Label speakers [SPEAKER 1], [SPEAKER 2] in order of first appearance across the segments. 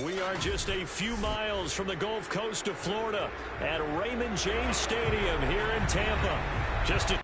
[SPEAKER 1] We are just a few miles from the Gulf Coast of Florida at Raymond James Stadium here in Tampa. Just a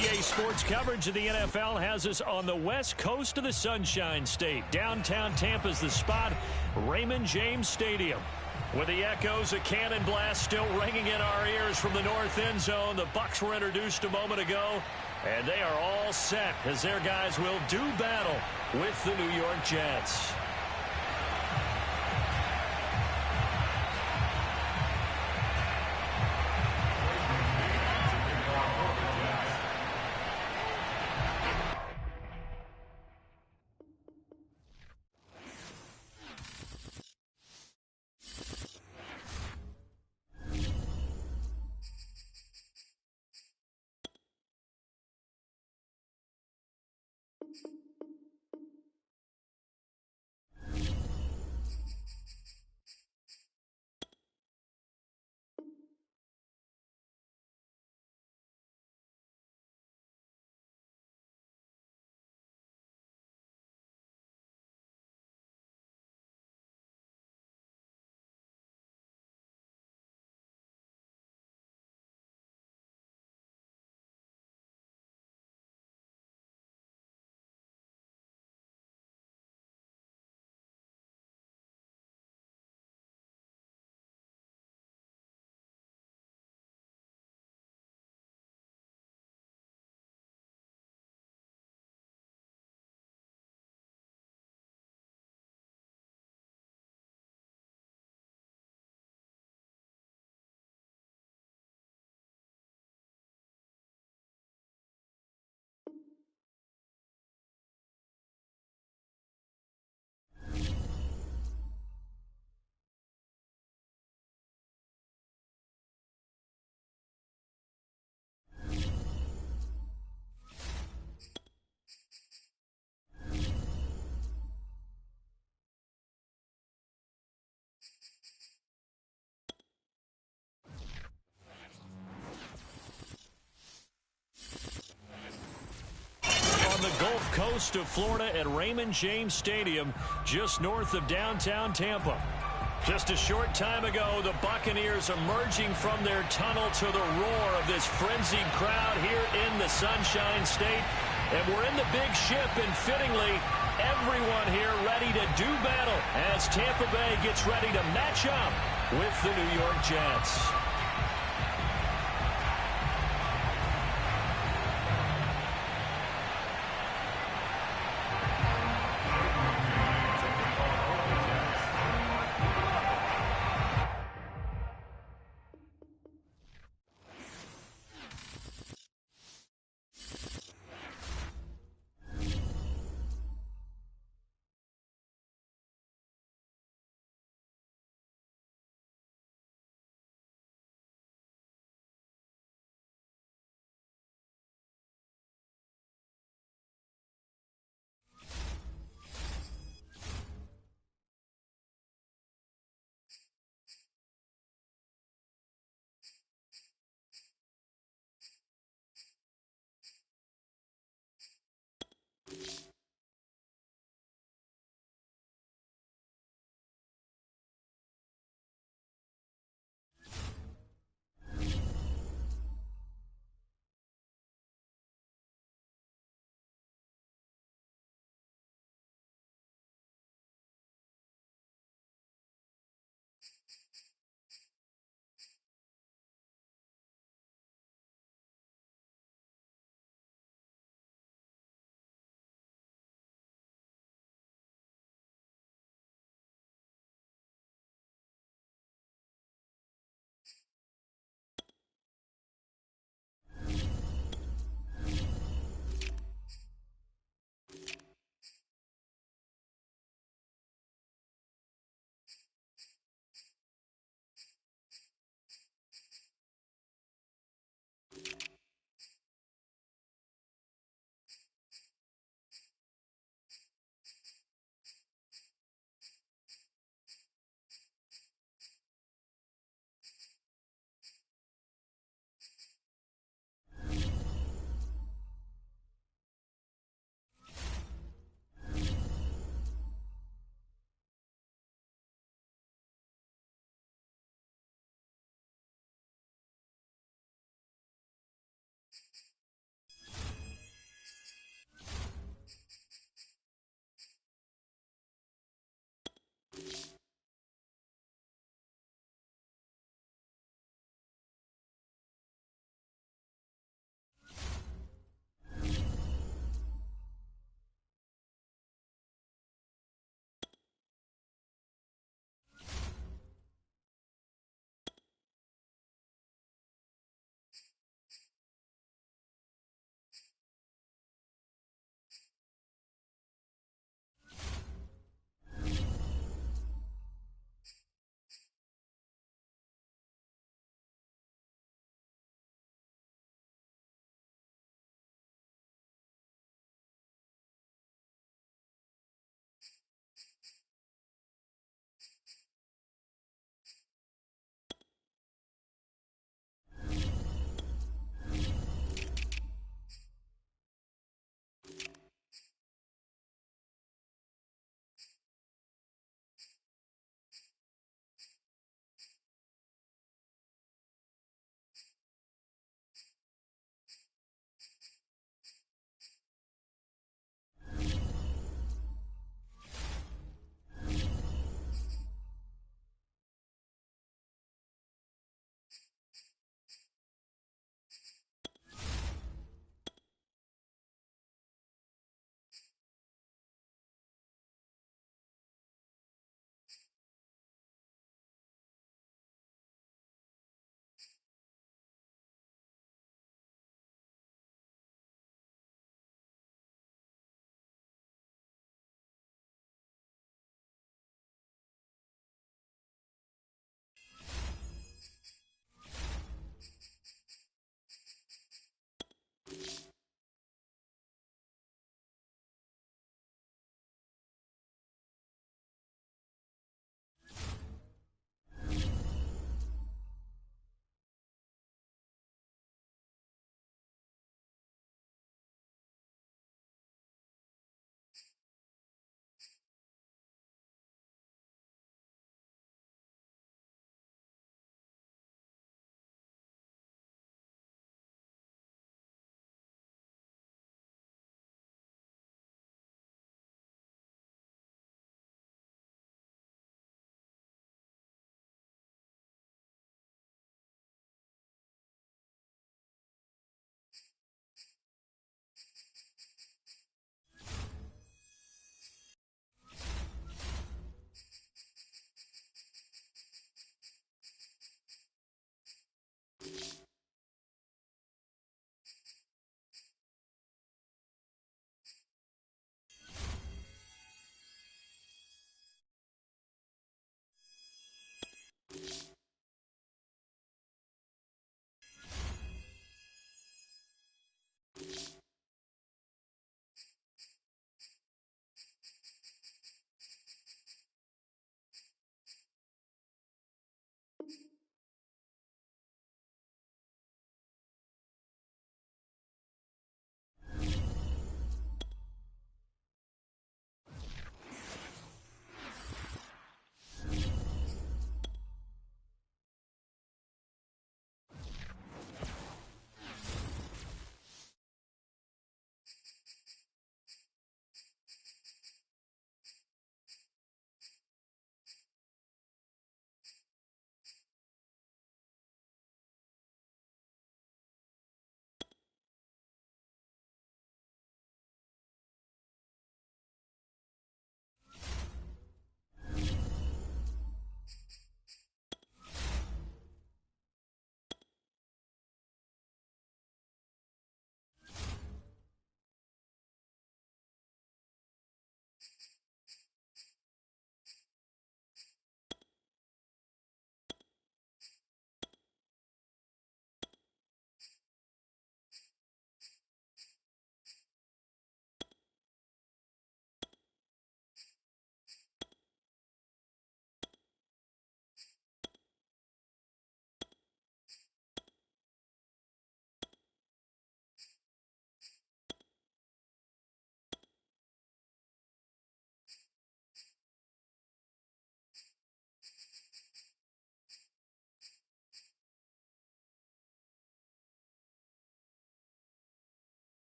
[SPEAKER 1] EA Sports coverage of the NFL has us on the west coast of the Sunshine State. Downtown Tampa's the spot, Raymond James Stadium. With the echoes of cannon blast still ringing in our ears from the north end zone, the Bucs were introduced a moment ago, and they are all set as their guys will do battle with the New York Jets. coast of Florida at Raymond James Stadium, just north of downtown Tampa. Just a short time ago, the Buccaneers emerging from their tunnel to the roar of this frenzied crowd here in the Sunshine State. And we're in the big ship, and fittingly, everyone here ready to do battle as Tampa Bay gets ready to match up with the New York Jets.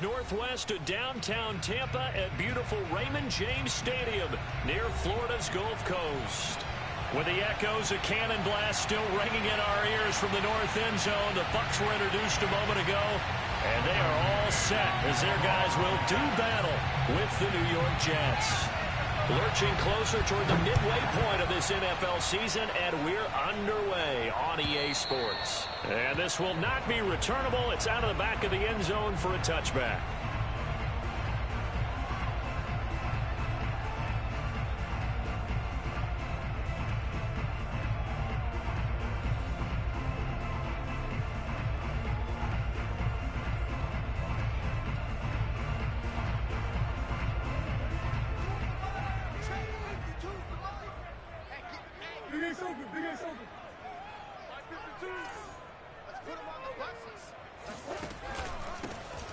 [SPEAKER 1] miles northwest of downtown Tampa at beautiful Raymond James Stadium near Florida's Gulf Coast. With the echoes of cannon blast still ringing in our ears from the north end zone, the Bucs were introduced a moment ago, and they are all set as their guys will do battle with the New York Jets. Lurching closer toward the midway point of this NFL season, and we're underway on EA Sports. And this will not be returnable. It's out of the back of the end zone for a touchback.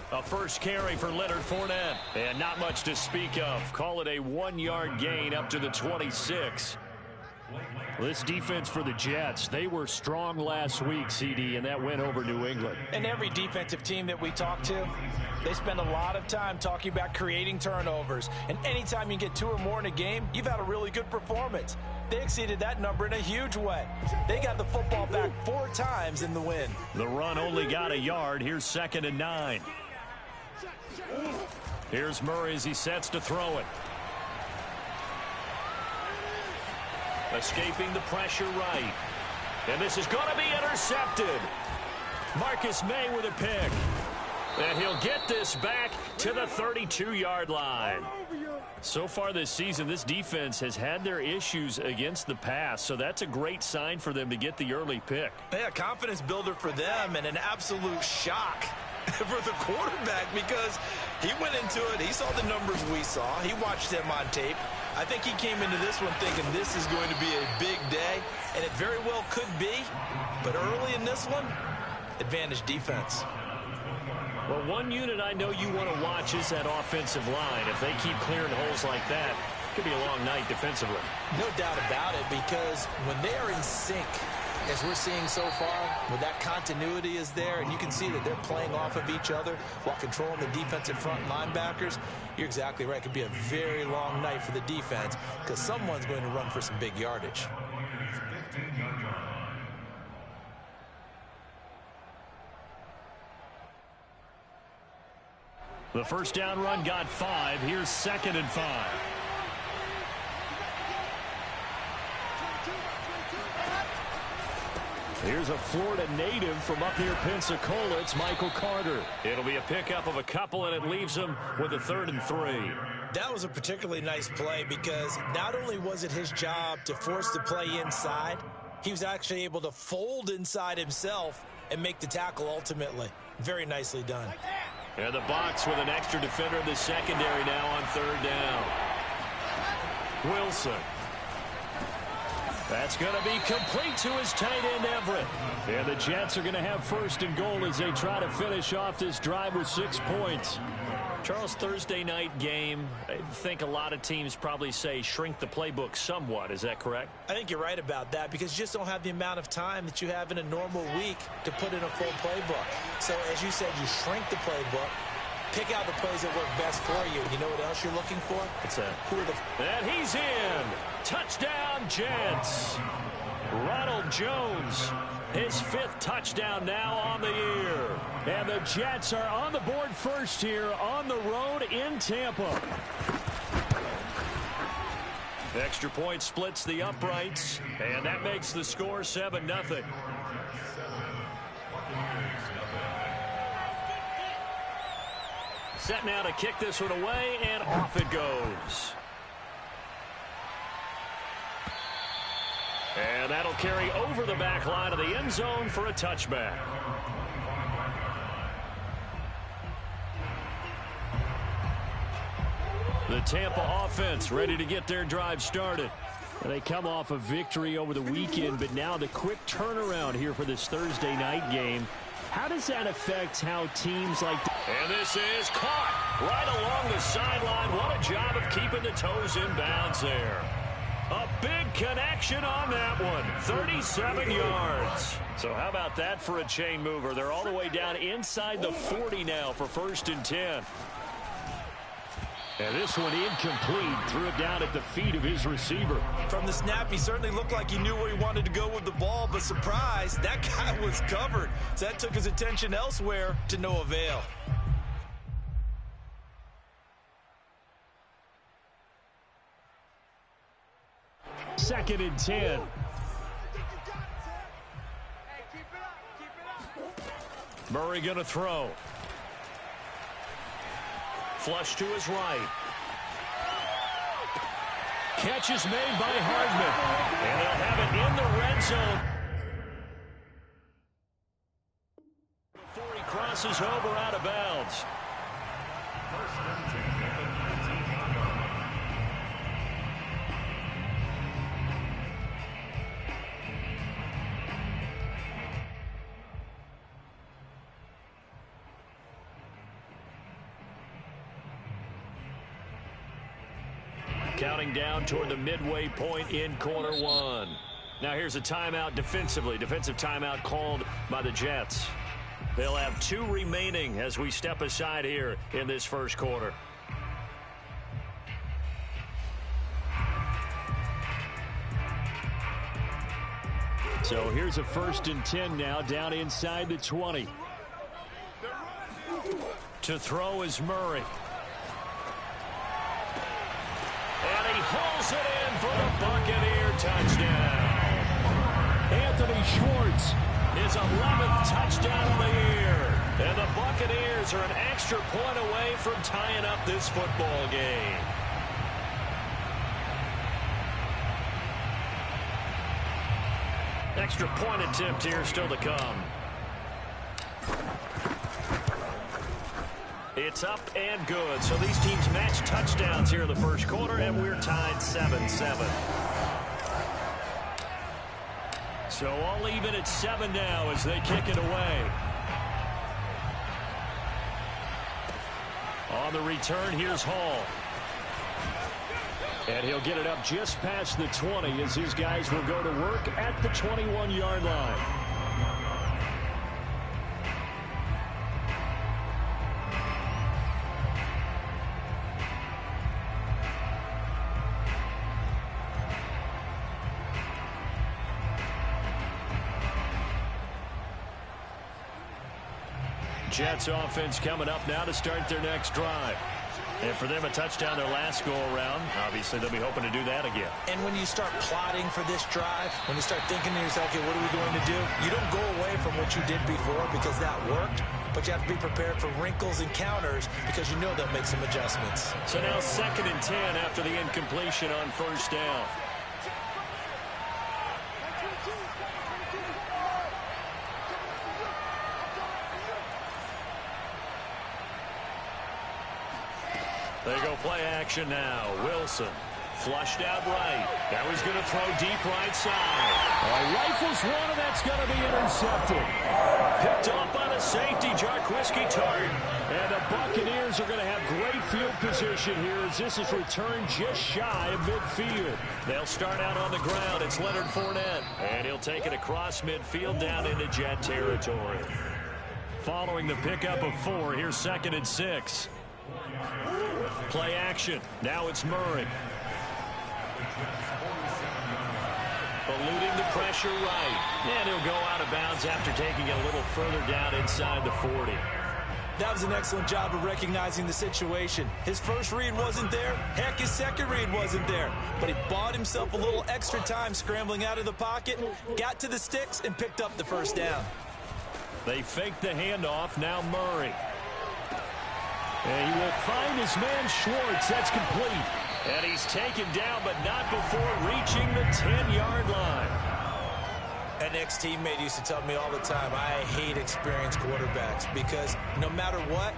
[SPEAKER 1] A first carry for Leonard Fournette, and not much to speak of. Call it a 1-yard gain up to the 26. This defense for the Jets, they were strong last week, CD, and that went over New England.
[SPEAKER 2] And every defensive team that we talk to, they spend a lot of time talking about creating turnovers. And anytime you get 2 or more in a game, you've had a really good performance. They exceeded that number in a huge way. They got the football back 4 times in the win.
[SPEAKER 1] The run only got a yard. Here's 2nd and 9. Here's Murray as he sets to throw it. Escaping the pressure right. And this is going to be intercepted. Marcus May with a pick. And he'll get this back to the 32-yard line. So far this season, this defense has had their issues against the pass, so that's a great sign for them to get the early pick.
[SPEAKER 2] Yeah, confidence builder for them and an absolute shock for the quarterback because he went into it. He saw the numbers we saw. He watched them on tape. I think he came into this one thinking this is going to be a big day, and it very well could be. But early in this one, advantage defense.
[SPEAKER 1] Well, one unit I know you want to watch is that offensive line. If they keep clearing holes like that, it could be a long night defensively.
[SPEAKER 2] No doubt about it, because when they are in sync, as we're seeing so far, when that continuity is there, and you can see that they're playing off of each other while controlling the defensive front linebackers, you're exactly right. It could be a very long night for the defense because someone's going to run for some big yardage.
[SPEAKER 1] The first down run got 5. Here's 2nd and 5. Here's a Florida native from up near Pensacola. It's Michael Carter. It'll be a pickup of a couple, and it leaves him with a 3rd and 3.
[SPEAKER 2] That was a particularly nice play because not only was it his job to force the play inside, he was actually able to fold inside himself and make the tackle ultimately. Very nicely done.
[SPEAKER 1] And the box with an extra defender in the secondary now on 3rd down. Wilson. That's going to be complete to his tight end, Everett. And the Jets are going to have 1st and goal as they try to finish off this drive with 6 points. Charles, Thursday night game, I think a lot of teams probably say shrink the playbook somewhat. Is that correct?
[SPEAKER 2] I think you're right about that because you just don't have the amount of time that you have in a normal week to put in a full playbook. So, as you said, you shrink the playbook, pick out the plays that work best for you. You know what else you're looking for?
[SPEAKER 1] What's that?
[SPEAKER 2] Who are the...
[SPEAKER 1] And he's in. Touchdown, Jets. Ronald Jones, his 5th touchdown now on the year. And the Jets are on the board first here on the road in Tampa. Extra point splits the uprights, and that makes the score 7-0. Set now to kick this one away, and off it goes. And that'll carry over the back line of the end zone for a touchback. The Tampa offense ready to get their drive started. They come off a victory over the weekend, but now the quick turnaround here for this Thursday night game. How does that affect how teams like... And this is caught right along the sideline. What a job of keeping the toes in bounds there. A big connection on that one. 37 yards. So how about that for a chain mover? They're all the way down inside the 40 now for 1st and 10. And this one incomplete. Threw it down at the feet of his receiver.
[SPEAKER 2] From the snap, he certainly looked like he knew where he wanted to go with the ball, but surprise, that guy was covered. So that took his attention elsewhere to no avail.
[SPEAKER 1] Second and 10. Murray going to throw. Flush to his right. Catch is made by Hardman. And they'll have it in the red zone. Before he crosses over out of bounds. Counting down toward the midway point in quarter one. Now here's a timeout defensively. Defensive timeout called by the Jets. They'll have 2 remaining as we step aside here in this first quarter. So here's a 1st and 10 now down inside the 20. To throw is Murray. And he hauls it in for the Buccaneer touchdown. Anthony Schwartz, his 11th touchdown of the year. And the Buccaneers are an extra point away from tying up this football game. Extra point attempt here still to come. It's up and good. So these teams match touchdowns here in the first quarter, and we're tied 7-7. So all even at 7 now as they kick it away. On the return, here's Hall. And he'll get it up just past the 20 as his guys will go to work at the 21-yard line. Jets offense coming up now to start their next drive. And for them, a touchdown their last go-around. Obviously, they'll be hoping to do that again.
[SPEAKER 2] And when you start plotting for this drive, when you start thinking to yourself, okay, what are we going to do? You don't go away from what you did before because that worked, but you have to be prepared for wrinkles and counters because you know they'll make some adjustments.
[SPEAKER 1] So now 2nd and 10 after the incompletion on 1st down. They go play action now. Wilson flushed out right. Now he's going to throw deep right side. Rifles one, and that's going to be intercepted. Picked off by the safety, Jarquiski Tartt. And the Buccaneers are going to have great field position here as this is returned just shy of midfield. They'll start out on the ground. It's Leonard Fournette. And he'll take it across midfield down into Jet territory. Following the pickup of 4, here's 2nd and 6. Play action. Now it's Murray. Eluding the pressure right. And he'll go out of bounds after taking it a little further down inside the 40.
[SPEAKER 2] That was an excellent job of recognizing the situation. His first read wasn't there. Heck, his second read wasn't there. But he bought himself a little extra time scrambling out of the pocket, got to the sticks, and picked up the first down.
[SPEAKER 1] They fake the handoff. Now Murray. And he will find his man Schwartz. That's complete. And he's taken down, but not before reaching the 10-yard line.
[SPEAKER 2] An ex-teammate used to tell me all the time, I hate experienced quarterbacks because no matter what,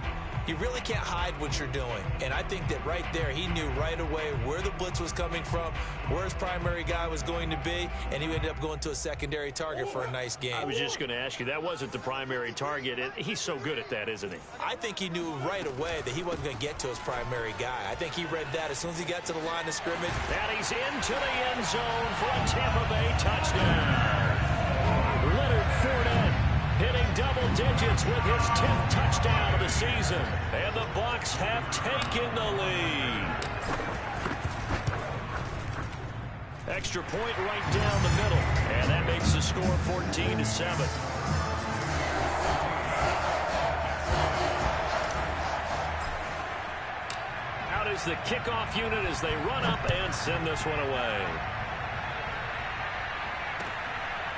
[SPEAKER 2] You really can't hide what you're doing. And I think that right there, he knew right away where the blitz was coming from, where his primary guy was going to be, and he ended up going to a secondary target for a nice game.
[SPEAKER 1] I was just going to ask you, that wasn't the primary target. He's so good at that, isn't he?
[SPEAKER 2] I think he knew right away that he wasn't going to get to his primary guy. I think he read that as soon as he got to the line of scrimmage.
[SPEAKER 1] And he's into the end zone for a Tampa Bay touchdown. Leonard Fournette hitting double digits with his 10th touchdown of the season. And the Bucs have taken the lead. Extra point right down the middle. And that makes the score 14-7. Out is the kickoff unit as they run up and send this one away.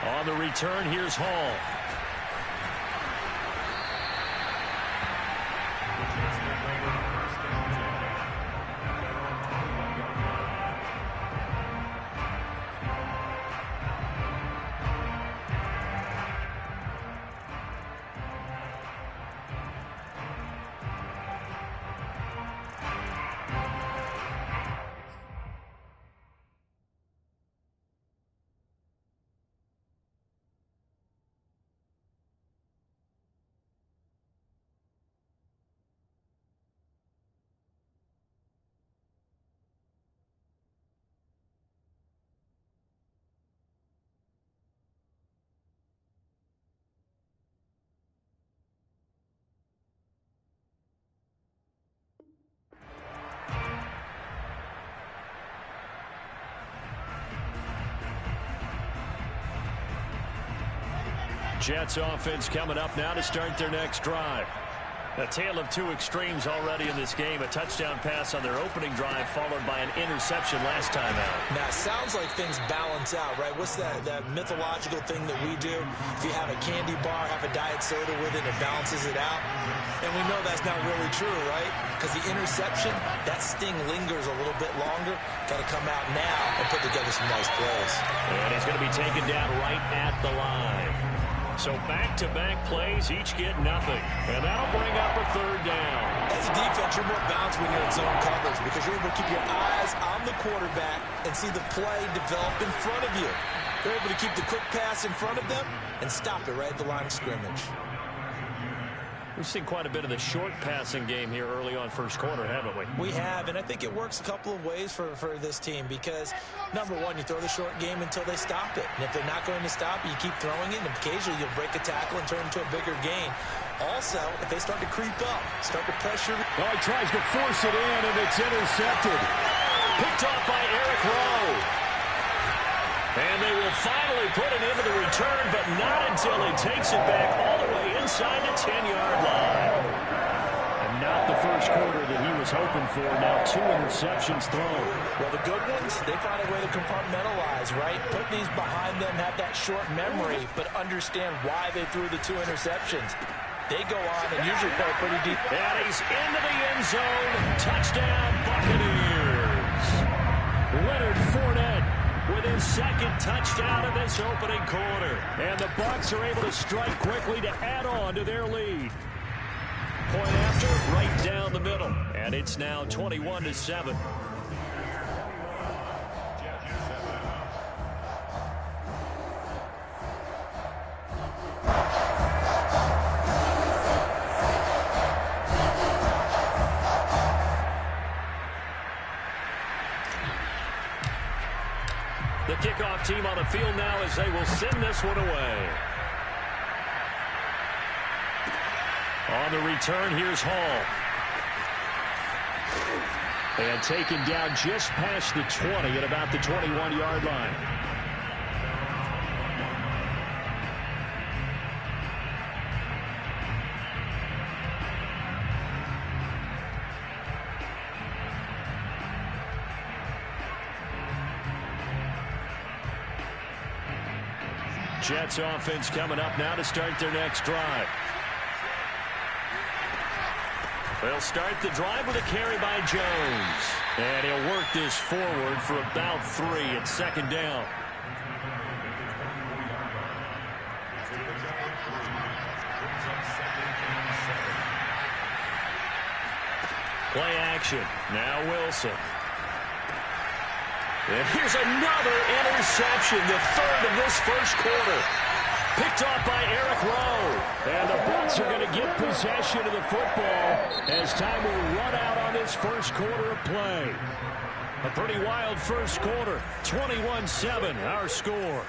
[SPEAKER 1] On the return, here's Hall. Jets offense coming up now to start their next drive. A tale of two extremes already in this game. A touchdown pass on their opening drive followed by an interception last time out.
[SPEAKER 2] Now, it sounds like things balance out, right? What's that mythological thing that we do? If you have a candy bar, have a diet soda with it, it balances it out. And we know that's not really true, right? Because the interception, that sting lingers a little bit longer. Got to come out now and put together some nice plays.
[SPEAKER 1] And he's going to be taken down right at the line. So back-to-back plays, each get nothing. And that'll bring up a third down.
[SPEAKER 2] As a defense, you're more balanced when you're in zone coverage because you're able to keep your eyes on the quarterback and see the play develop in front of you. You're able to keep the quick pass in front of them and stop it right at the line of scrimmage.
[SPEAKER 1] We've seen quite a bit of the short passing game here early on first quarter, haven't we?
[SPEAKER 2] We have, and I think it works a couple of ways for this team because, number one, you throw the short game until they stop it. And if they're not going to stop it, you keep throwing it, and occasionally you'll break a tackle and turn it into a bigger gain. Also, if they start to creep up, start to pressure.
[SPEAKER 1] Oh, he tries to force it in, and it's intercepted. Picked off by Eric Rowe. And they will finally put it into the return, but not until he takes it back all the way inside the 10-yard line. And not the first quarter that he was hoping for. Now 2 interceptions thrown.
[SPEAKER 2] Well, the good ones, they find a way to compartmentalize, right? Put these behind them, have that short memory, but understand why they threw the 2 interceptions. They go on and usually play pretty deep.
[SPEAKER 1] And he's into the end zone. Touchdown, Buccaneers. Leonard Fournette with his second touchdown of this opening quarter. And the Bucs are able to strike quickly to add on to their lead. Point after, right down the middle. And it's now 21-7. The kickoff team on the field now as they will send this one away. On the return, here's Hall. And taken down just past the 20 at about the 21-yard line. Jets offense coming up now to start their next drive. They'll start the drive with a carry by Jones. And he'll work this forward for about 3 at second down. Play action. Now Wilson. And here's another interception, the third of this first quarter. Picked off by Eric Rowe. And the Bucs are going to get possession of the football as time will run out on this first quarter of play. A pretty wild first quarter. 21-7, our score.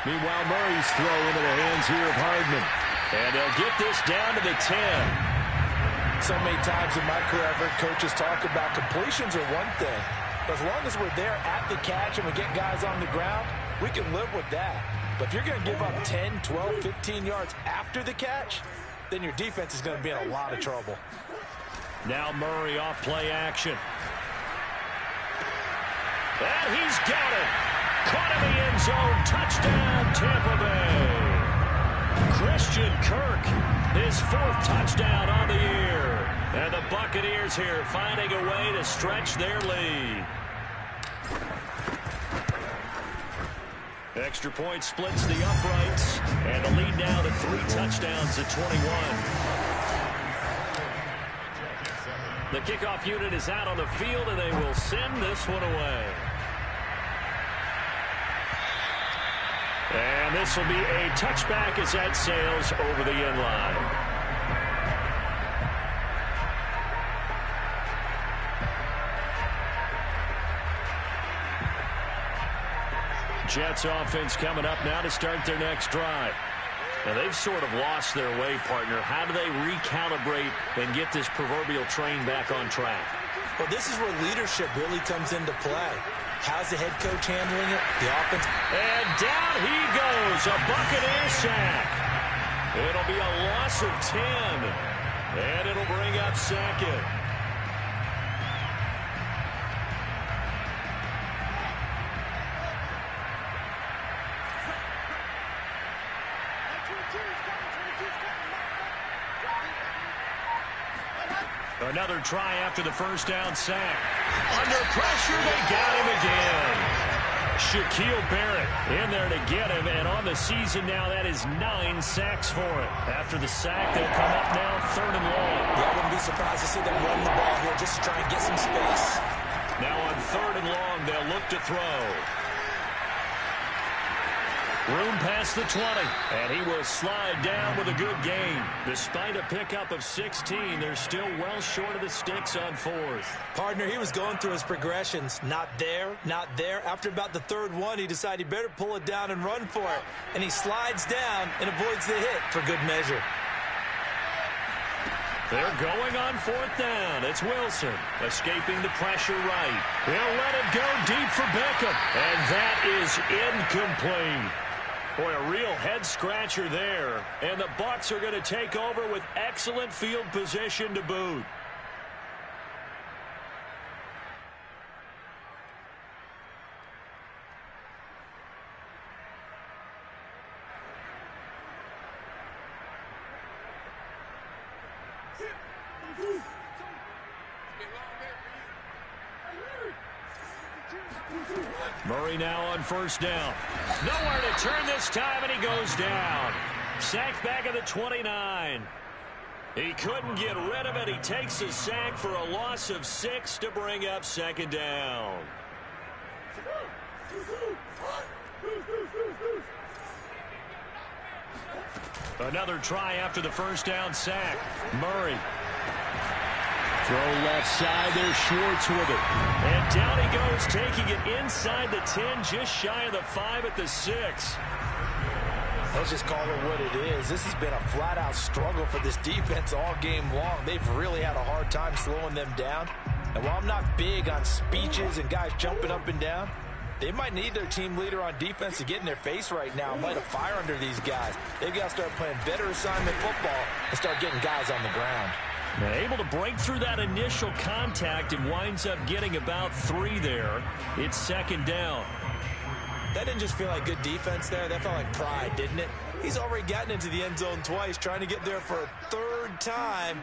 [SPEAKER 1] Meanwhile, Murray's throw into the hands here of Hardman. And they'll get this down to the 10.
[SPEAKER 2] So many times in my career, I've heard coaches talk about completions are one thing. But as long as we're there at the catch and we get guys on the ground, we can live with that. But if you're going to give up 10, 12, 15 yards after the catch, then your defense is going to be in a lot of trouble.
[SPEAKER 1] Now Murray off play action. And he's got it. Caught in the end zone. Touchdown, Tampa Bay. Christian Kirk, his 4th touchdown on the year. And the Buccaneers here finding a way to stretch their lead. Extra point splits the uprights. And the lead now to 3 touchdowns at 21. The kickoff unit is out on the field, and they will send this one away. And this will be a touchback as that sails over the end line. Jets offense coming up now to start their next drive. Now, they've sort of lost their way, partner. How do they recalibrate and get this proverbial train back on track?
[SPEAKER 2] Well, this is where leadership really comes into play. How's the head coach handling it? The offense.
[SPEAKER 1] And down he goes. A Buccaneer sack. It'll be a loss of 10. And it'll bring up 2nd. Another try after the first down sack. Under pressure, they got him again. Shaquille Barrett in there to get him, and on the season now, that is 9 sacks for him. After the sack, they'll come up now 3rd and long.
[SPEAKER 2] Yeah, I wouldn't be surprised to see them run the ball here just to try and get some space.
[SPEAKER 1] Now on 3rd and long, they'll look to throw. Room past the 20, and he will slide down with a good gain. Despite a pickup of 16, they're still well short of the sticks on 4th.
[SPEAKER 2] Partner, he was going through his progressions. Not there, not there. After about the 3rd one, he decided he better pull it down and run for it. And he slides down and avoids the hit for good measure.
[SPEAKER 1] They're going on 4th down. It's Wilson escaping the pressure right. He'll let it go deep for Beckham. And that is incomplete. Boy, a real head-scratcher there. And the Bucs are going to take over with excellent field position to boot. Murray now on 1st down. Nowhere to turn this time, and he goes down. Sacked back at the 29. He couldn't get rid of it. He takes a sack for a loss of 6 to bring up 2nd down. Another try after the first down sack. Murray. Throw left side, there's Schwartz with it. And down he goes, taking it inside the 10, just shy of the 5 at the 6.
[SPEAKER 2] Let's just call it what it is. This has been a flat-out struggle for this defense all game long. They've really had a hard time slowing them down. And while I'm not big on speeches and guys jumping up and down, they might need their team leader on defense to get in their face right now and light a fire under these guys. They've got to start playing better assignment football and start getting guys on the ground.
[SPEAKER 1] Now, able to break through that initial contact and winds up getting about 3 there. It's 2nd down.
[SPEAKER 2] That didn't just feel like good defense there. That felt like pride, didn't it? He's already gotten into the end zone twice, trying to get there for a 3rd time.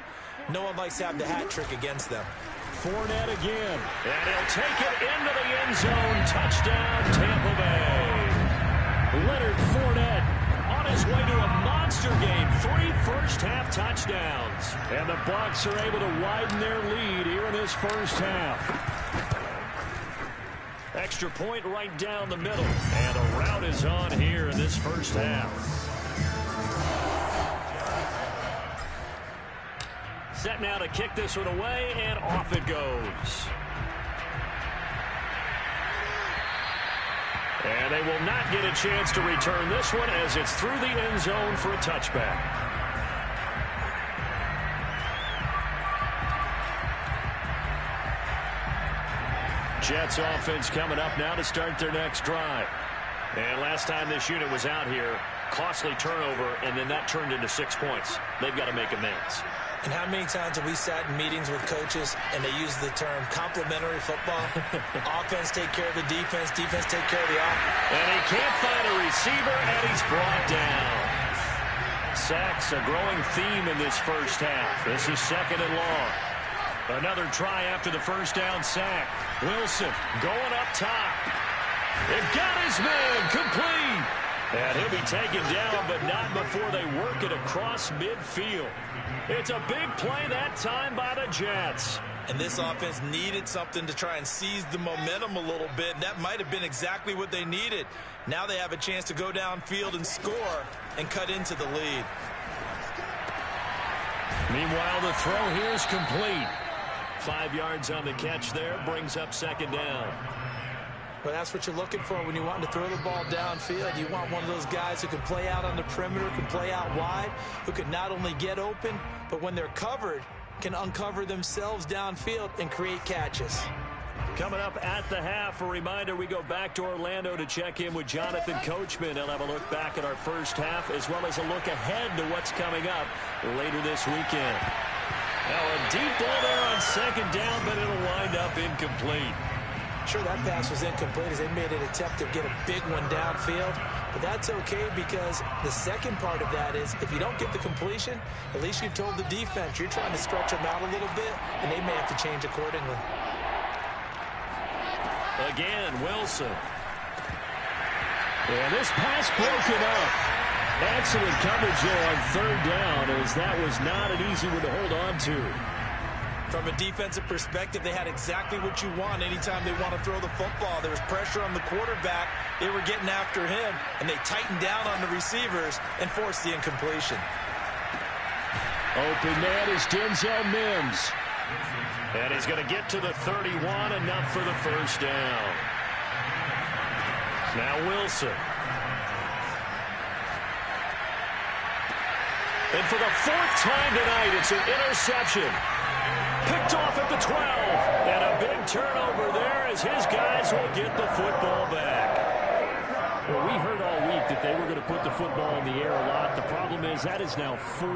[SPEAKER 2] No one likes to have the hat trick against them.
[SPEAKER 1] Fournette again. And he'll take it into the end zone. Touchdown, Tampa Bay. Leonard Fournette on his way to a monster monster game. 3 first-half touchdowns. And the Bucs are able to widen their lead here in this first half. Extra point right down the middle. And a rout is on here in this first half. Set now to kick this one away, and off it goes. And they will not get a chance to return this one as it's through the end zone for a touchback. Jets offense coming up now to start their next drive. And last time this unit was out here, costly turnover, and then that turned into 6 points. They've got to make amends.
[SPEAKER 2] And how many times have we sat in meetings with coaches and they use the term complementary football? Offense take care of the defense, defense take care of the offense.
[SPEAKER 1] And he can't find a receiver, and he's brought down. Sacks a growing theme in this first half. This is 2nd and long. Another try after the first down sack. Wilson going up top. They've got his man complete. And he'll be taken down, but not before they work it across midfield. It's a big play that time by the Jets.
[SPEAKER 2] And this offense needed something to try and seize the momentum a little bit, and that might have been exactly what they needed. Now they have a chance to go downfield and score and cut into the lead.
[SPEAKER 1] Meanwhile, the throw here is complete. 5 yards on the catch there, brings up 2nd down.
[SPEAKER 2] Well, that's what you're looking for when you want to throw the ball downfield. You want one of those guys who can play out on the perimeter, can play out wide, who can not only get open, but when they're covered, can uncover themselves downfield and create catches.
[SPEAKER 1] Coming up at the half, a reminder, we go back to Orlando to check in with Jonathan Coachman. He'll have a look back at our first half, as well as a look ahead to what's coming up later this weekend. Now a deep ball there on 2nd down, but it'll wind up incomplete.
[SPEAKER 2] Sure, that pass was incomplete as they made an attempt to get a big one downfield. But that's okay because the second part of that is if you don't get the completion, at least you've told the defense you're trying to stretch them out a little bit, and they may have to change accordingly.
[SPEAKER 1] Again, Wilson. And this pass broken up. Excellent coverage there on 3rd down, as that was not an easy one to hold on to.
[SPEAKER 2] From a defensive perspective, they had exactly what you want anytime they want to throw the football. There was pressure on the quarterback. They were getting after him, and they tightened down on the receivers and forced the incompletion.
[SPEAKER 1] Open man is Denzel Mims. And he's going to get to the 31, enough for the first down. Now Wilson. And for the 4th time tonight, it's an interception. Picked off at the 12. And a big turnover there as his guys will get the football back. Well, we heard all week that they were going to put the football in the air a lot. The problem is that is now 4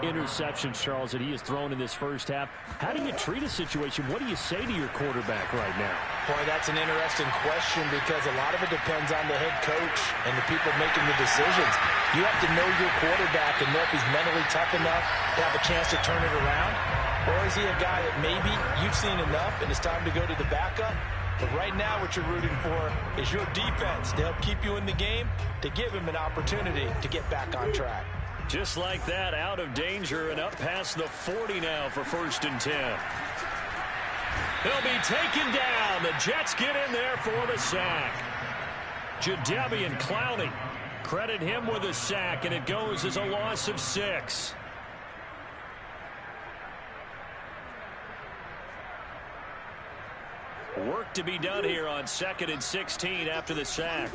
[SPEAKER 1] interceptions, Charles, that he has thrown in this first half. How do you treat a situation? What do you say to your quarterback right now?
[SPEAKER 2] Boy, that's an interesting question because a lot of it depends on the head coach and the people making the decisions. You have to know your quarterback and know if he's mentally tough enough to have a chance to turn it around. Or is he a guy that maybe you've seen enough and it's time to go to the backup? But right now what you're rooting for is your defense to help keep you in the game, to give him an opportunity to get back on track.
[SPEAKER 1] Just like that, out of danger and up past the 40 now for 1st and 10. He'll be taken down. The Jets get in there for the sack. Jadeveon Clowney, credit him with a sack, and it goes as a loss of 6. Work to be done here on 2nd and 16 after the sack.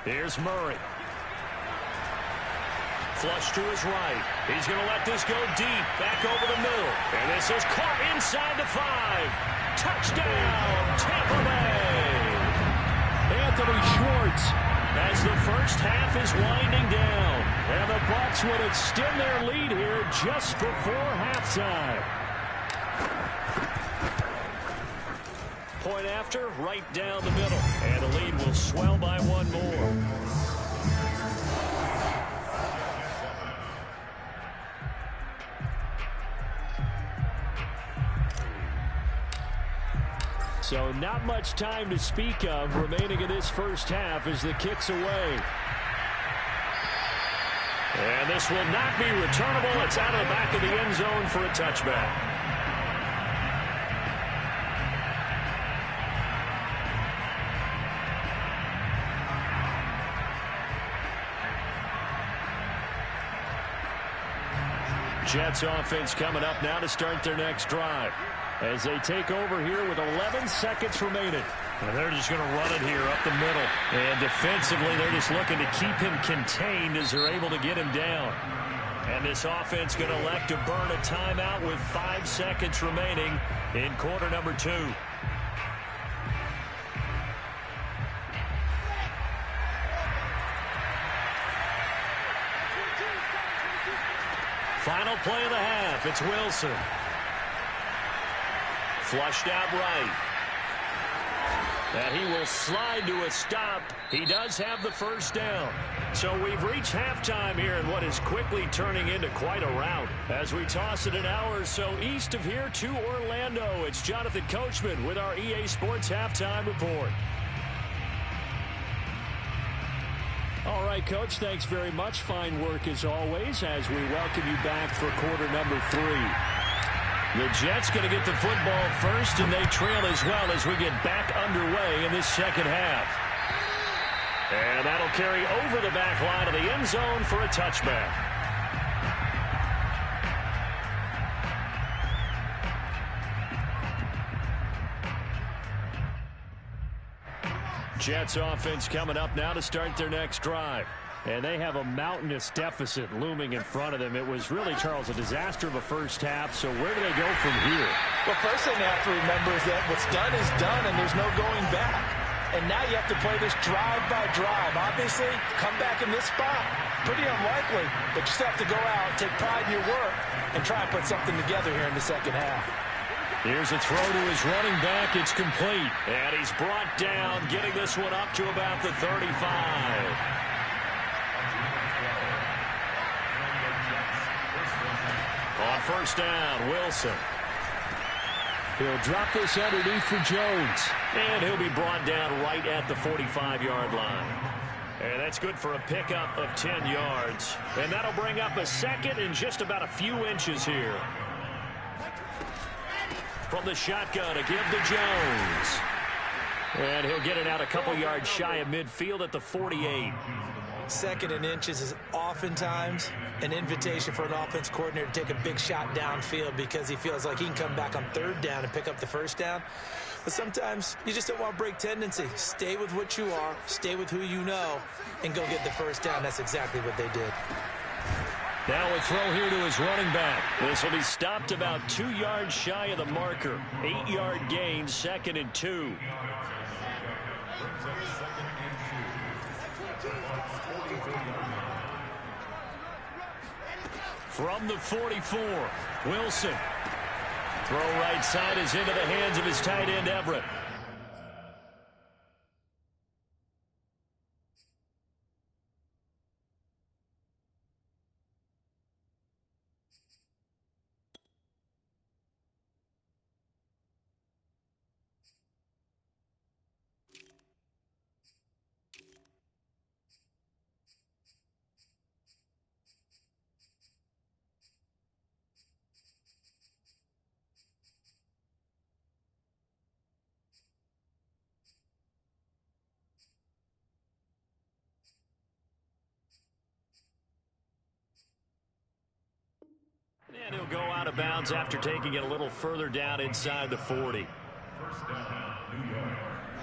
[SPEAKER 1] Here's Murray. Flush to his right. He's going to let this go deep, back over the middle. And this is caught inside the 5. Touchdown, Tampa Bay. Anthony Schwartz as the first half is winding down. And the Bucs would extend their lead here just before halftime. Point after, right down the middle. And the lead will swell by 1 more. So not much time to speak of remaining in this first half as the kick's away. And this will not be returnable. It's out of the back of the end zone for a touchback. Jets offense coming up now to start their next drive as they take over here with 11 seconds remaining. And they're just going to run it here up the middle. And defensively, they're just looking to keep him contained as they're able to get him down. And this offense going to elect to burn a timeout with 5 seconds remaining in quarter number 2. Final play of the half. It's Wilson. Flushed out right. And he will slide to a stop. He does have the first down. So we've reached halftime here in what is quickly turning into quite a rout. As we toss it an hour or so east of here to Orlando, it's Jonathan Coachman with our EA Sports Halftime Report. All right, Coach, thanks very much. Fine work as always as we welcome you back for quarter number 3. The Jets going to get the football first, and they trail as well as we get back underway in this second half. And that'll carry over the back line of the end zone for a touchback. Jets offense coming up now to start their next drive. And they have a mountainous deficit looming in front of them. It was really, Charles, a disaster of a first half. So where do they go from here?
[SPEAKER 2] Well, first thing they have to remember is that what's done is done, and there's no going back. And now you have to play this drive by drive. Obviously, come back in this spot, pretty unlikely. But you still have to go out, take pride in your work, and try and put something together here in the second half.
[SPEAKER 1] Here's a throw to his running back. It's complete. And he's brought down, getting this one up to about the 35. On first down, Wilson. He'll drop this underneath for Jones. And he'll be brought down right at the 45-yard line. And that's good for a pickup of 10 yards. And that'll bring up a second and just about a few inches here. From the shotgun, a give to Jones. And he'll get it out a couple yards shy of midfield at the 48.
[SPEAKER 2] Second and inches is oftentimes an invitation for an offense coordinator to take a big shot downfield because he feels like he can come back on third down and pick up the first down. But sometimes you just don't want to break tendency. Stay with what you are, stay with who you know, and go get the first down. That's exactly what they did.
[SPEAKER 1] Now a throw here to his running back. This will be stopped about 2 yards shy of the marker. 8-yard gain, 2nd and 2. From the 44, Wilson. Throw right side is into the hands of his tight end, Everett. And he'll go out of bounds after taking it a little further down inside the 40.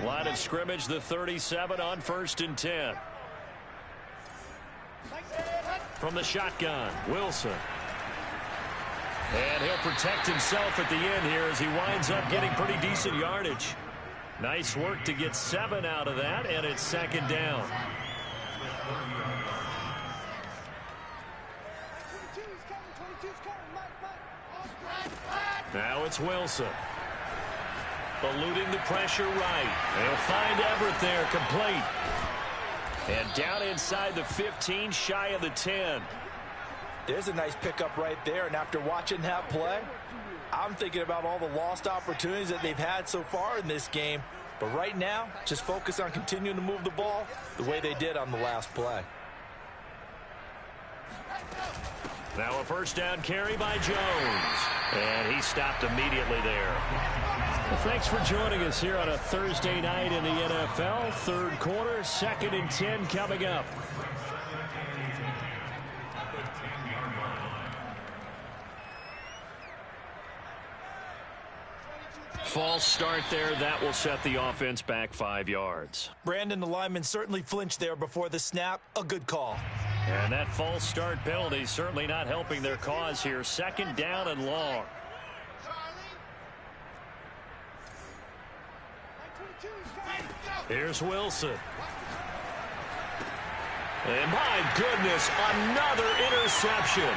[SPEAKER 1] Line of scrimmage, the 37 on 1st and 10. From the shotgun, Wilson. And he'll protect himself at the end here as he winds up getting pretty decent yardage. Nice work to get 7 out of that, and it's 2nd down. Now it's Wilson. Eluding the pressure right. They'll find Everett there, complete. And down inside the 15, shy of the 10.
[SPEAKER 2] There's a nice pickup right there, and after watching that play, I'm thinking about all the lost opportunities that they've had so far in this game. But right now, just focus on continuing to move the ball the way they did on the last play.
[SPEAKER 1] Now a first down carry by Jones. And he stopped immediately there. Well, thanks for joining us here on a Thursday night in the NFL. Third quarter, 2nd and 10 coming up. False start there. That will set the offense back 5 yards.
[SPEAKER 2] Brandon, the lineman certainly flinched there before the snap. A good call.
[SPEAKER 1] And that false start penalty certainly not helping their cause here. 2nd down and long. Here's Wilson. And my goodness, another interception.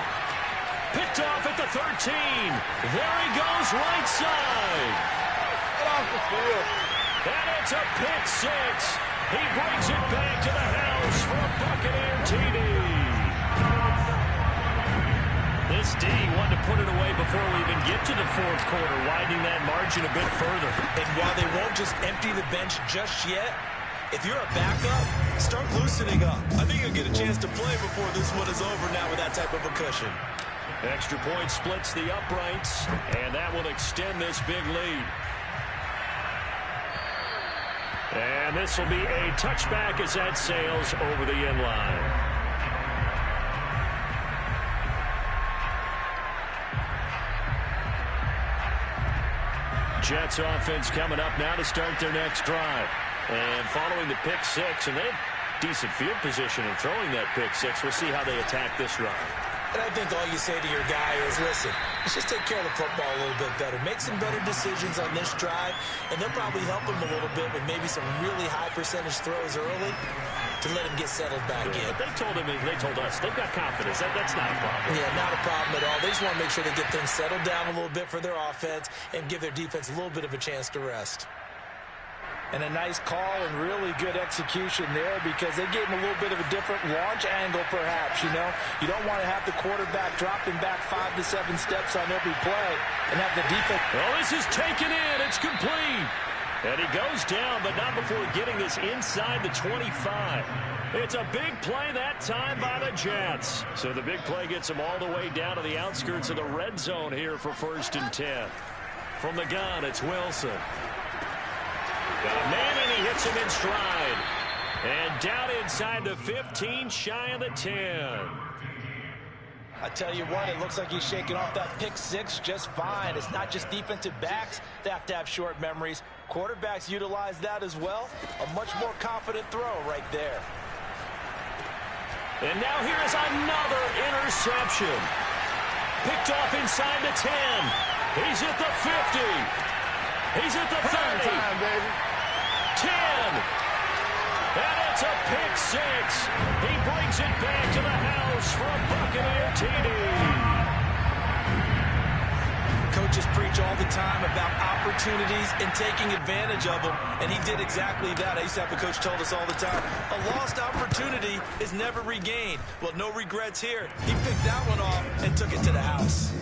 [SPEAKER 1] Picked off at the 13. There he goes, right side.
[SPEAKER 3] Get off the field.
[SPEAKER 1] And it's a pick 6. He brings it back to the house for a Buccaneer TD. This D wanted to put it away before we even get to the fourth quarter, widening that margin a bit further.
[SPEAKER 2] And while they won't just empty the bench just yet, if you're a backup, start loosening up. I think you'll get a chance to play before this one is over now with that type of a cushion.
[SPEAKER 1] Extra point splits the uprights, and that will extend this big lead. And this will be a touchback as that sails over the end line. Jets offense coming up now to start their next drive. And following the pick 6, and they have decent field position in throwing that pick 6. We'll see how they attack this drive.
[SPEAKER 2] And I think all you say to your guy is, listen, let's just take care of the football a little bit better. Make some better decisions on this drive, and they'll probably help him a little bit with maybe some really high percentage throws early to let him get settled back in.
[SPEAKER 1] But they told us, they've got confidence. That's not a problem.
[SPEAKER 2] Yeah, not a problem at all. They just want to make sure they get things settled down a little bit for their offense and give their defense a little bit of a chance to rest.
[SPEAKER 4] And a nice call and really good execution there because they gave him a little bit of a different launch angle perhaps, you know. You don't want to have the quarterback dropping back 5 to 7 steps on every play and have the defense.
[SPEAKER 1] Well, this is taken in. It's complete. And he goes down, but not before getting this inside the 25. It's a big play that time by the Jets. So the big play gets them all the way down to the outskirts of the red zone here for 1st and 10. From the gun, it's Wilson. Got a man, and he hits him in stride. And down inside the 15, shy of the 10.
[SPEAKER 4] I tell you what, it looks like he's shaking off that pick 6 just fine. It's not just defensive backs that have to have short memories. Quarterbacks utilize that as well. A much more confident throw right there.
[SPEAKER 1] And now here is another interception. Picked off inside the 10. He's at the 50. He's at the 30.
[SPEAKER 3] Time, baby.
[SPEAKER 1] 10. And it's a pick 6. He brings it back to the house for a Buccaneer TD.
[SPEAKER 2] Coaches preach all the time about opportunities and taking advantage of them, and he did exactly that. I used to have a coach told us all the time, a lost opportunity is never regained. Well, no regrets here. He picked that one off and took it to the house.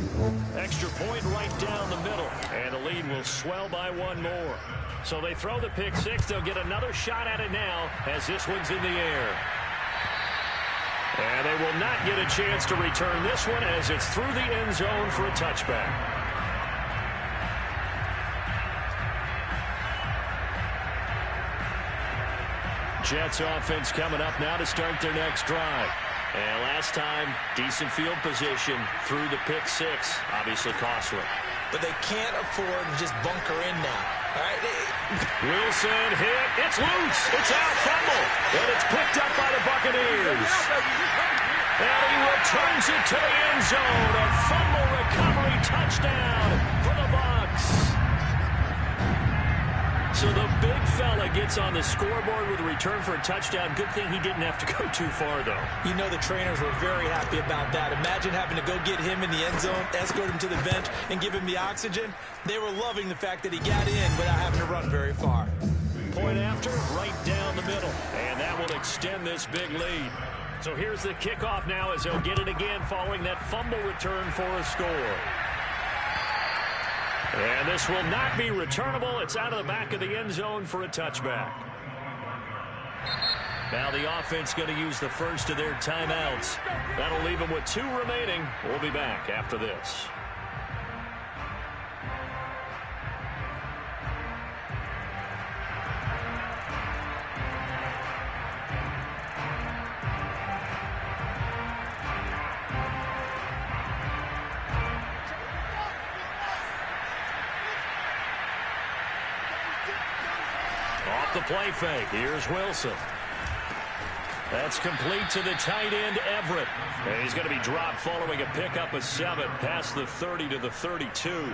[SPEAKER 1] Extra point right down the middle, and the lead will swell by one more. So they throw the pick 6. They'll get another shot at it now as this one's in the air. And they will not get a chance to return this one as it's through the end zone for a touchback. Jets offense coming up now to start their next drive. And last time, decent field position through the pick 6. Obviously costly.
[SPEAKER 2] But they can't afford to just bunker in now. All right?
[SPEAKER 1] Wilson hit. It's loose. It's out. Fumble. And it's picked up by the Buccaneers. And he returns it to the end zone. A fumble recovery touchdown for the Bucs. So the big fella gets on the scoreboard with a return for a touchdown. Good thing he didn't have to go too far, though.
[SPEAKER 2] You know the trainers were very happy about that. Imagine having to go get him in the end zone, escort him to the bench, and give him the oxygen. They were loving the fact that he got in without having to run very far.
[SPEAKER 1] Point after, right down the middle. And that will extend this big lead. So here's the kickoff now as they'll get it again following that fumble return for a score. And this will not be returnable. It's out of the back of the end zone for a touchback. Now the offense going to use the first of their timeouts. That'll leave them with 2 remaining. We'll be back after this. Off the play fake. Here's Wilson. That's complete to the tight end, Everett. And he's going to be dropped following a pickup of 7 past the 30 to the 32.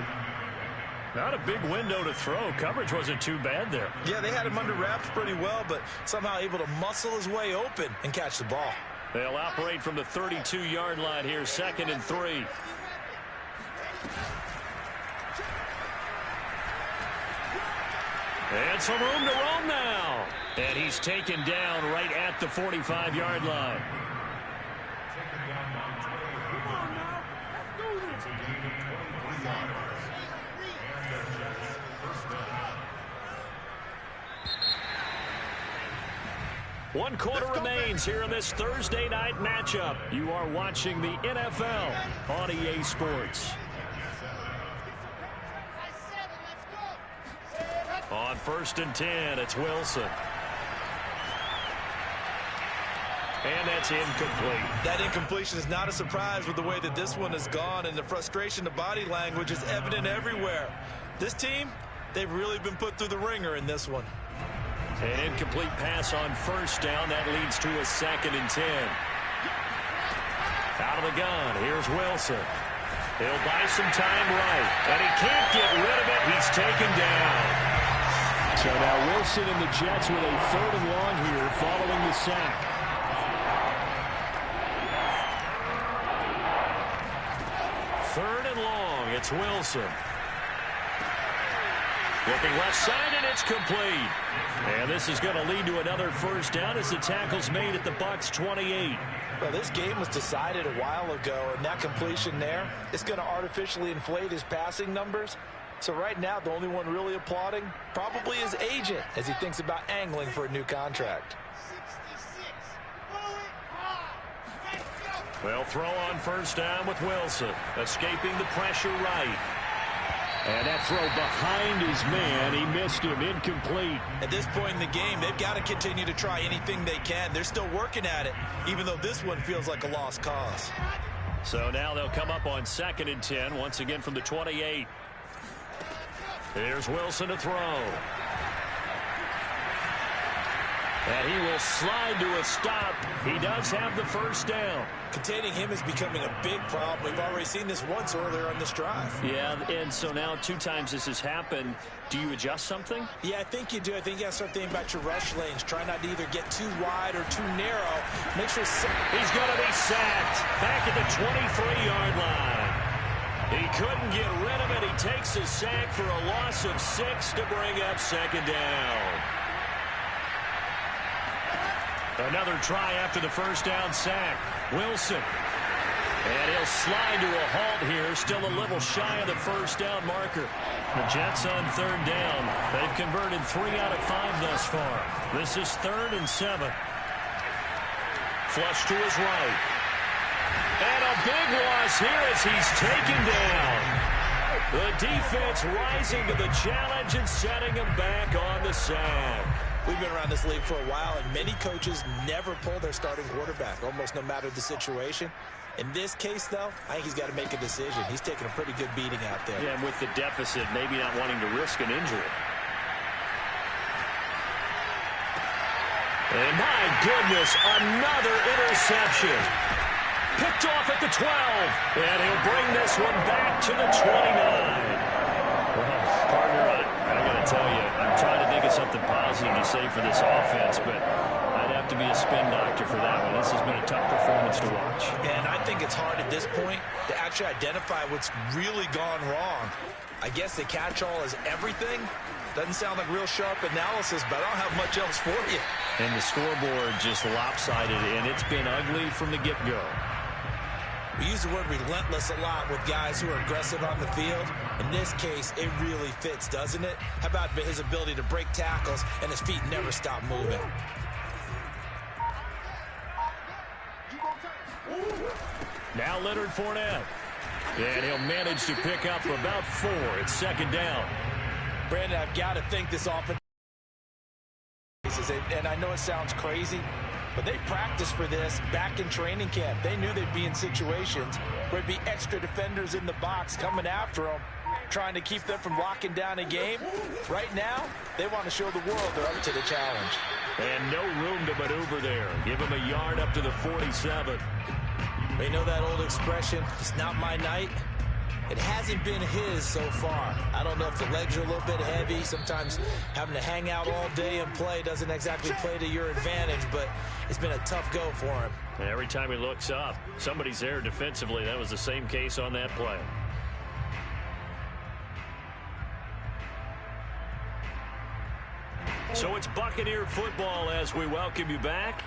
[SPEAKER 1] Not a big window to throw. Coverage wasn't too bad there.
[SPEAKER 2] Yeah, they had him under wraps pretty well, but somehow able to muscle his way open and catch the ball.
[SPEAKER 1] They'll operate from the 32-yard line here, 2nd and 3. And some room to roam now. And he's taken down right at the 45-yard line. One quarter remains here in this Thursday night matchup. You are watching the NFL on EA Sports. On 1st and 10, it's Wilson. And that's incomplete.
[SPEAKER 2] That incompletion is not a surprise with the way that this one has gone, and the frustration, the body language is evident everywhere. This team, they've really been put through the ringer in this one.
[SPEAKER 1] An incomplete pass on 1st down. That leads to a 2nd and 10. Out of the gun, here's Wilson. He'll buy some time right, and he can't get rid of it. He's taken down. So now Wilson and the Jets with a 3rd and long here following the sack. Third and long, it's Wilson. Looking left side, and it's complete. And this is going to lead to another 1st down as the tackle's made at the Bucs 28.
[SPEAKER 4] Well, this game was decided a while ago, and that completion there is going to artificially inflate his passing numbers. So right now, the only one really applauding probably his agent as he thinks about angling for a new contract.
[SPEAKER 1] They'll throw on 1st down with Wilson, escaping the pressure right. And that throw behind his man, he missed him, incomplete.
[SPEAKER 2] At this point in the game, they've got to continue to try anything they can. They're still working at it, even though this one feels like a lost cause.
[SPEAKER 1] So now they'll come up on 2nd and 10, once again from the 28. Here's Wilson to throw. And he will slide to a stop. He does have the 1st down.
[SPEAKER 2] Containing him is becoming a big problem. We've already seen this once earlier on this drive.
[SPEAKER 1] Yeah, and so now 2 times this has happened. Do you adjust something?
[SPEAKER 2] Yeah, I think you do. I think you got to start thinking about your rush lanes. Try not to either get too wide or too narrow. Make sure
[SPEAKER 1] he's going to be sacked back at the 23-yard line. He couldn't get rid of it. He takes a sack for a loss of 6 to bring up 2nd down. Another try after the 1st down sack. Wilson. And he'll slide to a halt here. Still a little shy of the 1st down marker. The Jets on 3rd down. They've converted 3 out of 5 thus far. This is 3rd and 7. Flush to his right. And a big loss here as he's taken down. The defense rising to the challenge and setting him back on the sack.
[SPEAKER 2] We've been around this league for a while, and many coaches never pull their starting quarterback, almost no matter the situation. In this case, though, I think he's got to make a decision. He's taking a pretty good beating out there.
[SPEAKER 1] Yeah, and with the deficit, maybe not wanting to risk an injury. And my goodness, another interception. Picked off at the 12, and he'll bring this one back to the 29. Well, partner, I got to tell you, I'm trying to think of something positive to say for this offense, but I'd have to be a spin doctor for that one. This has been a tough performance to watch.
[SPEAKER 2] And I think it's hard at this point to actually identify what's really gone wrong. I guess the catch-all is everything. Doesn't sound like real sharp analysis, but I don't have much else for you.
[SPEAKER 1] And the scoreboard just lopsided, and it's been ugly from the get-go.
[SPEAKER 2] We use the word relentless a lot with guys who are aggressive on the field. In this case, it really fits, doesn't it? How about his ability to break tackles and his feet never stop moving?
[SPEAKER 1] Now Leonard Fournette. And he'll manage to pick up about 4. It's second down.
[SPEAKER 4] Brandon, I've got to think this offense, and I know it sounds crazy, but they practiced for this back in training camp. They knew they'd be in situations where there'd be extra defenders in the box coming after them, trying to keep them from locking down a game. Right now, they want to show the world they're up to the challenge.
[SPEAKER 1] And no room to maneuver there. Give him a yard up to the 47.
[SPEAKER 2] They know that old expression, it's not my night. It hasn't been his so far. I don't know if the legs are a little bit heavy. Sometimes having to hang out all day and play doesn't exactly play to your advantage, but it's been a tough go for him.
[SPEAKER 1] And every time he looks up, somebody's there defensively. That was the same case on that play. So it's Buccaneer football as we welcome you back.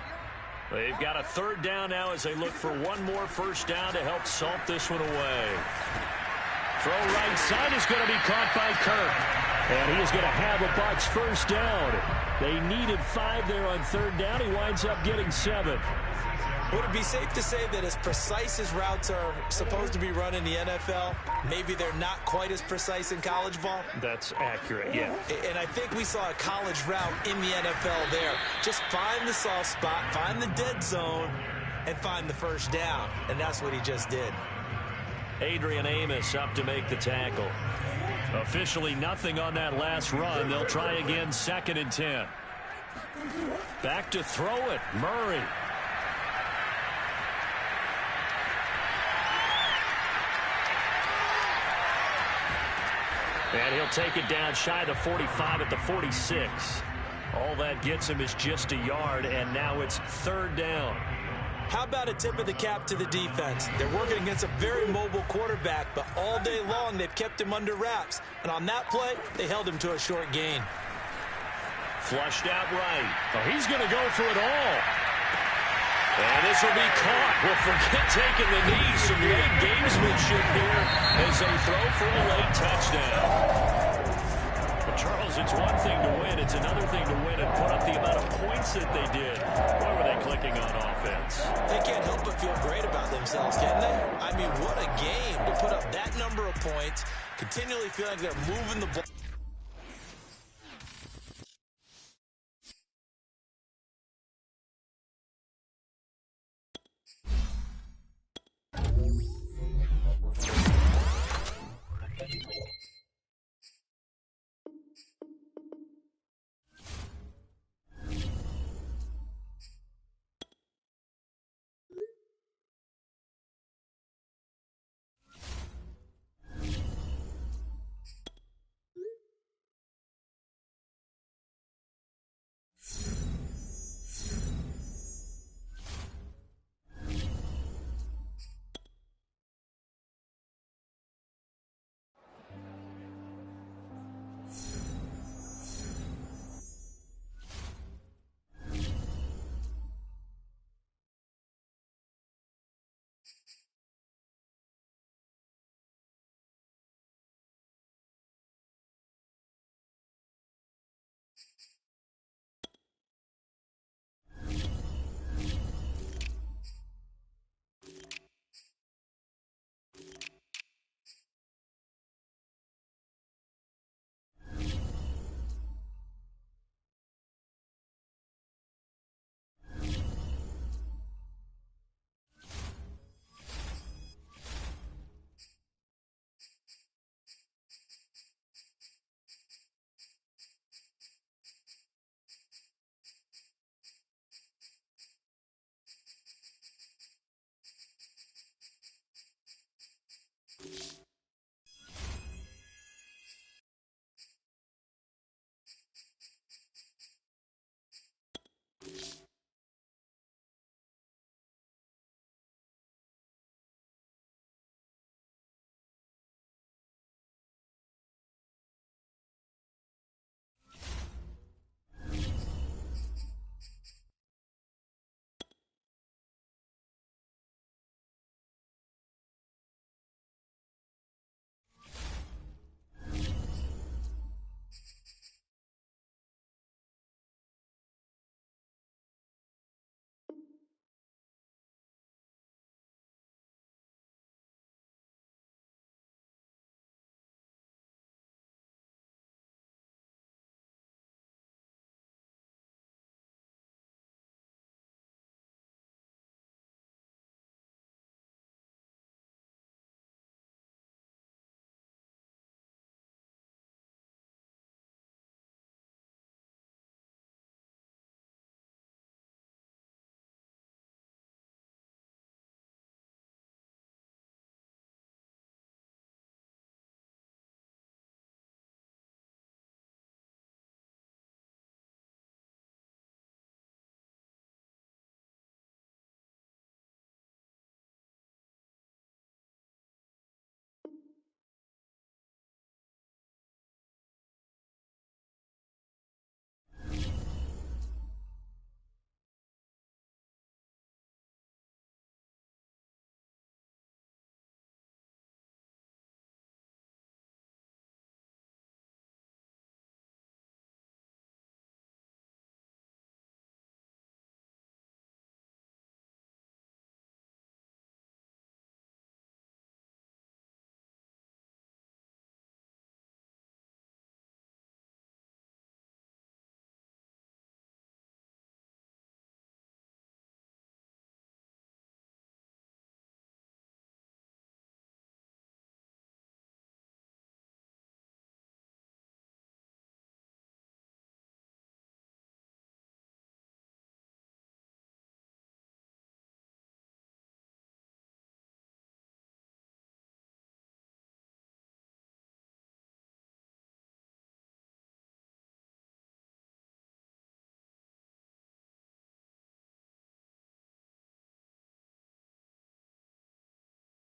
[SPEAKER 1] They've got a third down now as they look for one more first down to help salt this one away. Throw right side is going to be caught by Kirk. And he is going to have a Bucs first down. They needed 5 there on third down. He winds up getting 7.
[SPEAKER 2] Would it be safe to say that as precise as routes are supposed to be run in the NFL, maybe they're not quite as precise in college ball?
[SPEAKER 1] That's accurate, yeah.
[SPEAKER 2] And I think we saw a college route in the NFL there. Just find the soft spot, find the dead zone, and find the first down. And that's what he just did.
[SPEAKER 1] Adrian Amos up to make the tackle. Officially nothing on that last run. They'll try again, 2nd and 10. Back to throw it, Murray. And he'll take it down shy of the 45 at the 46. All that gets him is just a yard, and now it's third down.
[SPEAKER 2] How about a tip of the cap to the defense? They're working against a very mobile quarterback, but all day long they've kept him under wraps. And on that play, they held him to a short gain.
[SPEAKER 1] Flushed out right. Oh, he's going to go for it all. And this will be caught. Well, forget taking the knees. Some late gamesmanship here as they throw for a late touchdown. But Charles, it's one thing to win. It's another thing to win and put up the amount of points that they did. Why were they clicking on offense?
[SPEAKER 2] They can't help but feel great about themselves, can they? I mean, what a game to put up that number of points, continually feel like they're moving the ball.